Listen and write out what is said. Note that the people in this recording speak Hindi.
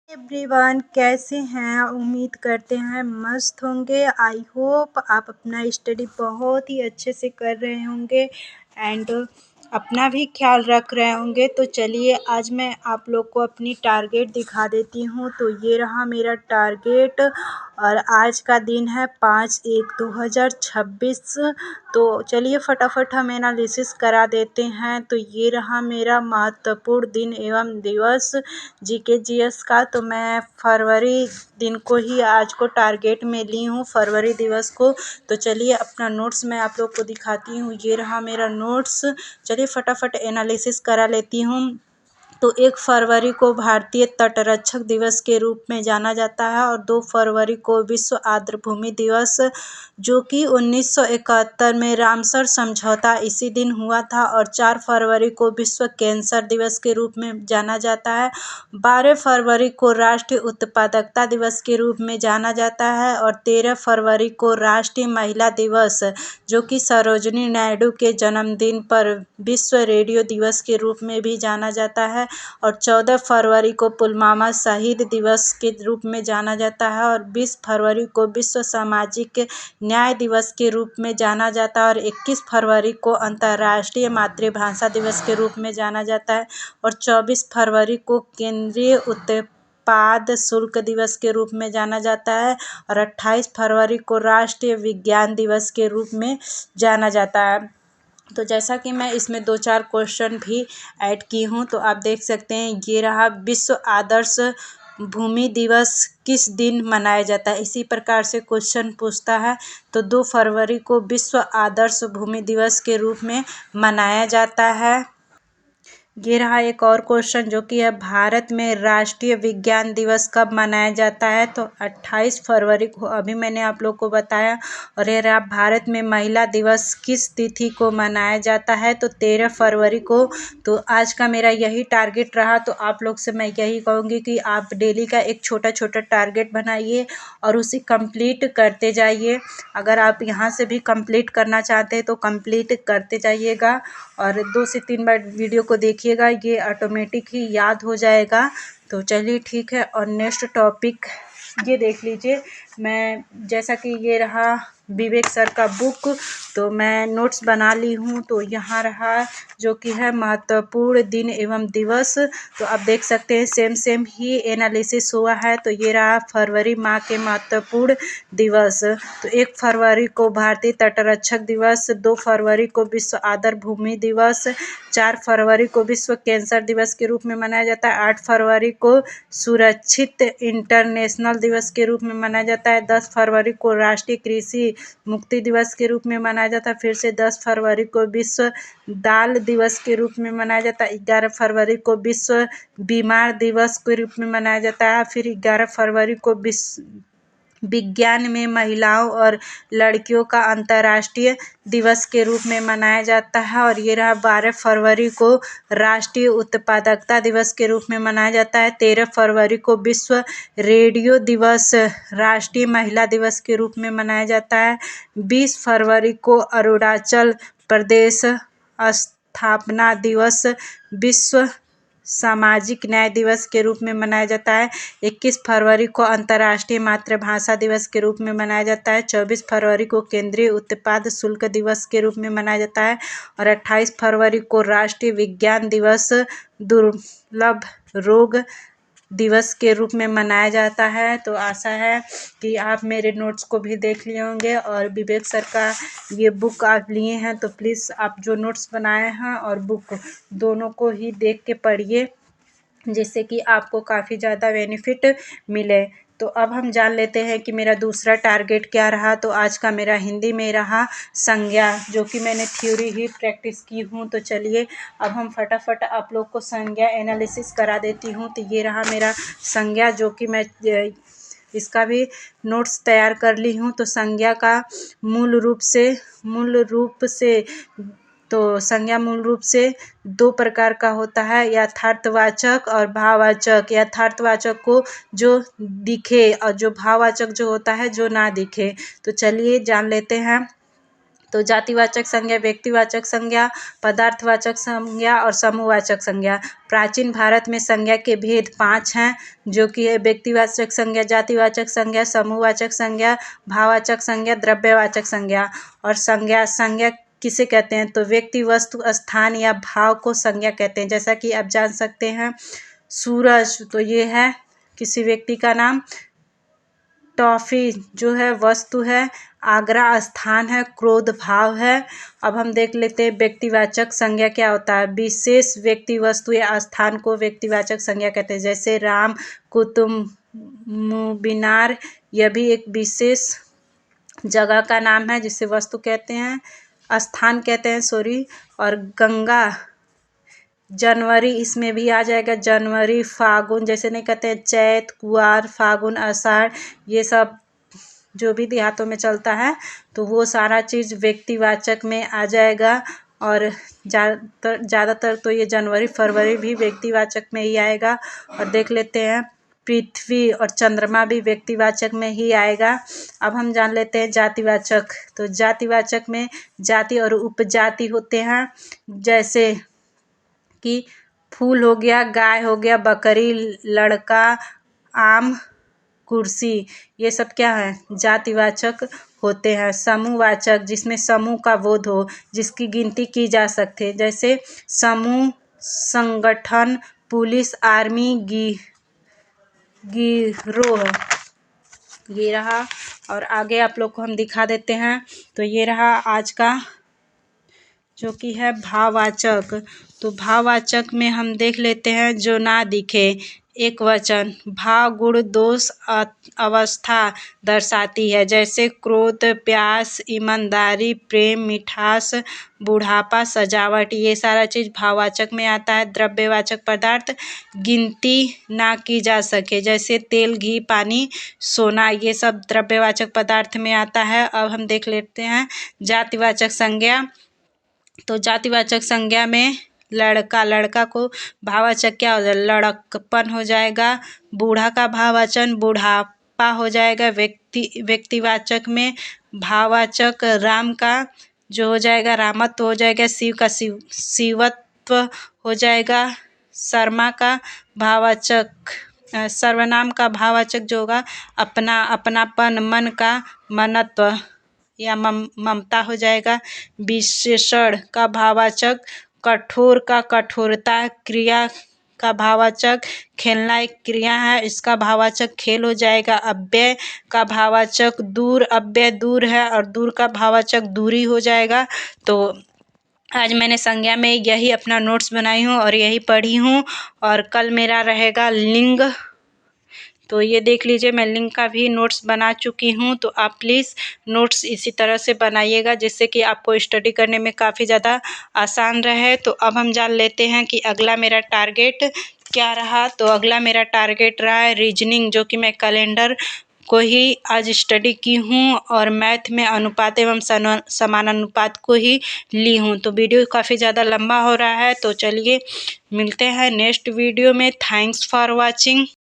एवरीवन, कैसे हैं? उम्मीद करते हैं मस्त होंगे। आई होप आप अपना स्टडी बहुत ही अच्छे से कर रहे होंगे एंड अपना भी ख्याल रख रहे होंगे। तो चलिए आज मैं आप लोग को अपनी टारगेट दिखा देती हूँ। तो ये रहा मेरा टारगेट और आज का दिन है 5/1/2026। तो चलिए फटाफट हम एनालिसिस करा देते हैं। तो ये रहा मेरा महत्वपूर्ण दिन एवं दिवस जीके जीएस का। तो मैं फरवरी दिन को ही आज को टारगेट में ली हूँ, फरवरी दिवस को। तो चलिए अपना नोट्स मैं आप लोग को दिखाती हूँ। ये रहा मेरा नोट्स। चलिए फटाफट एनालिसिस करा लेती हूँ। तो 1 फरवरी को भारतीय तटरक्षक दिवस के रूप में जाना जाता है और 2 फरवरी को विश्व आर्द्रभूमि दिवस, जो कि 1971 में रामसर समझौता इसी दिन हुआ था। और 4 फरवरी को विश्व कैंसर दिवस के रूप में जाना जाता है। 12 फरवरी को राष्ट्रीय उत्पादकता दिवस के रूप में जाना जाता है और 13 फरवरी को राष्ट्रीय महिला दिवस, जो कि सरोजिनी नायडू के जन्मदिन पर विश्व रेडियो दिवस के रूप में भी जाना जाता है। और 14 फरवरी को पुलवामा शहीद दिवस के रूप में जाना जाता है और 20 फरवरी को विश्व सामाजिक न्याय दिवस के रूप में जाना जाता है और 21 फरवरी को अंतर्राष्ट्रीय मातृभाषा दिवस के रूप में जाना जाता है और 24 फरवरी को केंद्रीय उत्पाद शुल्क दिवस के रूप में जाना जाता है और 28 फरवरी को राष्ट्रीय विज्ञान दिवस के रूप में जाना जाता है। तो जैसा कि मैं इसमें 2-4 क्वेश्चन भी ऐड की हूँ, तो आप देख सकते हैं। ये रहा विश्व आदर्श भूमि दिवस किस दिन मनाया जाता है, इसी प्रकार से क्वेश्चन पूछता है। तो 2 फरवरी को विश्व आदर्श भूमि दिवस के रूप में मनाया जाता है। ये रहा एक और क्वेश्चन जो कि है भारत में राष्ट्रीय विज्ञान दिवस कब मनाया जाता है। तो 28 फरवरी को, अभी मैंने आप लोग को बताया। और ये रहा भारत में महिला दिवस किस तिथि को मनाया जाता है। तो 13 फरवरी को। तो आज का मेरा यही टारगेट रहा। तो आप लोग से मैं यही कहूँगी कि आप डेली का एक छोटा छोटा टारगेट बनाइए और उसे कंप्लीट करते जाइए। अगर आप यहाँ से भी कंप्लीट करना चाहते हैं तो कंप्लीट करते जाइएगा और 2 से 3 बार वीडियो को देखिएगा, ये ऑटोमेटिक ही याद हो जाएगा। तो चलिए ठीक है। और नेक्स्ट टॉपिक ये देख लीजिए। मैं जैसा कि ये रहा विवेक सर का बुक, तो मैं नोट्स बना ली हूँ। तो यहाँ रहा जो कि है महत्वपूर्ण दिन एवं दिवस। तो आप देख सकते हैं सेम ही एनालिसिस हुआ है। तो ये रहा फरवरी माह के महत्वपूर्ण दिवस। तो 1 फरवरी को भारतीय तटरक्षक दिवस, 2 फरवरी को विश्व आदर भूमि दिवस, 4 फरवरी को विश्व कैंसर दिवस के रूप में मनाया जाता है, 8 फरवरी को सुरक्षित इंटरनेशनल दिवस के रूप में मनाया जाता है, 10 फरवरी को राष्ट्रीय कृषि मुक्ति दिवस के रूप में मनाया जाता है। फिर से 10 फरवरी को विश्व दाल दिवस के रूप में मनाया जाता है। 11 फरवरी को विश्व बीमार दिवस के रूप में मनाया जाता है। फिर 11 फरवरी को विश्व विज्ञान में महिलाओं और लड़कियों का अंतर्राष्ट्रीय दिवस के रूप में मनाया जाता है। और ये रहा 12 फरवरी को राष्ट्रीय उत्पादकता दिवस के रूप में मनाया जाता है। 13 फरवरी को विश्व रेडियो दिवस राष्ट्रीय महिला दिवस के रूप में मनाया जाता है। 20 फरवरी को अरुणाचल प्रदेश स्थापना दिवस विश्व सामाजिक न्याय दिवस के रूप में मनाया जाता है। 21 फरवरी को अंतर्राष्ट्रीय मातृभाषा दिवस के रूप में मनाया जाता है। 24 फरवरी को केंद्रीय उत्पाद शुल्क दिवस के रूप में मनाया जाता है और 28 फरवरी को राष्ट्रीय विज्ञान दिवस दुर्लभ रोग दिवस के रूप में मनाया जाता है। तो आशा है कि आप मेरे नोट्स को भी देख लिए होंगे और विवेक सर का ये बुक आप लिए हैं तो प्लीज़ आप जो नोट्स बनाए हैं और बुक दोनों को ही देख के पढ़िए, जिससे कि आपको काफ़ी ज़्यादा बेनिफिट मिले। तो अब हम जान लेते हैं कि मेरा दूसरा टारगेट क्या रहा। तो आज का मेरा हिंदी में रहा संज्ञा, जो कि मैंने थ्योरी ही प्रैक्टिस की हूँ। तो चलिए अब हम फटाफट आप लोग को संज्ञा एनालिसिस करा देती हूँ। तो ये रहा मेरा संज्ञा, जो कि मैं इसका भी नोट्स तैयार कर ली हूँ। तो संज्ञा का मूल रूप से तो संज्ञा मूल रूप से 2 प्रकार का होता है, यथार्थवाचक और भाववाचक। यथार्थवाचक को जो दिखे और जो भाववाचक जो होता है जो ना दिखे। तो चलिए जान लेते हैं। तो जातिवाचक संज्ञा, व्यक्तिवाचक संज्ञा, पदार्थवाचक संज्ञा और समूहवाचक संज्ञा। प्राचीन भारत में संज्ञा के भेद 5 हैं, जो कि है व्यक्तिवाचक संज्ञा, जातिवाचक संज्ञा, समूहवाचक संज्ञा, भाववाचक संज्ञा, द्रव्यवाचक संज्ञा। और संज्ञा किसे कहते हैं? तो व्यक्ति, वस्तु, स्थान या भाव को संज्ञा कहते हैं। जैसा कि आप जान सकते हैं सूरज, तो ये है किसी व्यक्ति का नाम। टॉफी जो है वस्तु है, आगरा स्थान है, क्रोध भाव है। अब हम देख लेते हैं व्यक्तिवाचक संज्ञा क्या होता है। विशेष व्यक्ति, वस्तु या स्थान को व्यक्तिवाचक संज्ञा कहते हैं। जैसे राम, कुतुब मीनार, यह भी एक विशेष जगह का नाम है जिसे वस्तु कहते हैं, स्थान कहते हैं, सॉरी। और गंगा, जनवरी, इसमें भी आ जाएगा जनवरी, फागुन, जैसे नहीं कहते हैं चैत, कुआर, फागुन, आषाढ़, ये सब जो भी देहातों में चलता है तो वो सारा चीज़ व्यक्तिवाचक में आ जाएगा। और ज़्यादातर तो ये जनवरी फरवरी भी व्यक्तिवाचक में ही आएगा। और देख लेते हैं पृथ्वी और चंद्रमा भी व्यक्तिवाचक में ही आएगा। अब हम जान लेते हैं जातिवाचक। तो जातिवाचक में जाति और उपजाति होते हैं। जैसे कि फूल हो गया, गाय हो गया, बकरी, लड़का, आम, कुर्सी, ये सब क्या है? जातिवाचक होते हैं। समूहवाचक, जिसमें समूह का बोध हो, जिसकी गिनती की जा सकते, जैसे समूह, संगठन, पुलिस, आर्मी, गिरोह, ये रहा। और आगे आप लोग को हम दिखा देते हैं। तो ये रहा आज का जो कि है भाववाचक। तो भाववाचक में हम देख लेते हैं जो ना दिखे, एक वचन, भाव, गुण, दोष, अवस्था दर्शाती है। जैसे क्रोध, प्यास, ईमानदारी, प्रेम, मिठास, बुढ़ापा, सजावट, ये सारा चीज़ भाववाचक में आता है। द्रव्यवाचक पदार्थ, गिनती ना की जा सके, जैसे तेल, घी, पानी, सोना, ये सब द्रव्यवाचक पदार्थ में आता है। अब हम देख लेते हैं जातिवाचक संज्ञा। तो जातिवाचक संज्ञा में लड़का को भाववाचक क्या हो जाएगा? लड़कपन हो जाएगा। बूढ़ा का भाववाचक बुढ़ापा हो जाएगा। व्यक्तिवाचक में भाववाचक राम का जो हो जाएगा रामत्व हो जाएगा। शिव का शिवत्व हो जाएगा। शर्मा का भाववाचक, सर्वनाम का भाववाचक जो होगा अपनापन, मन का मनत्व या ममता हो जाएगा। विशेषण का भाववाचक कठोर का कठोरता। क्रिया का भाववाचक खेलना एक क्रिया है, इसका भाववाचक खेल हो जाएगा। अव्यय का भाववाचक दूर, अव्यय दूर है और दूर का भाववाचक दूरी हो जाएगा। तो आज मैंने संज्ञा में यही अपना नोट्स बनाई हूँ और यही पढ़ी हूँ। और कल मेरा रहेगा लिंग, तो ये देख लीजिए मैं लिंग का भी नोट्स बना चुकी हूँ। तो आप प्लीज़ नोट्स इसी तरह से बनाइएगा जिससे कि आपको स्टडी करने में काफ़ी ज़्यादा आसान रहे। तो अब हम जान लेते हैं कि अगला मेरा टारगेट क्या रहा। तो अगला मेरा टारगेट रहा है रीजनिंग, जो कि मैं कैलेंडर को ही आज स्टडी की हूँ और मैथ में अनुपात एवं समानुपात को ही ली हूँ। तो वीडियो काफ़ी ज़्यादा लंबा हो रहा है, तो चलिए मिलते हैं नेक्स्ट वीडियो में। Thanks for watching.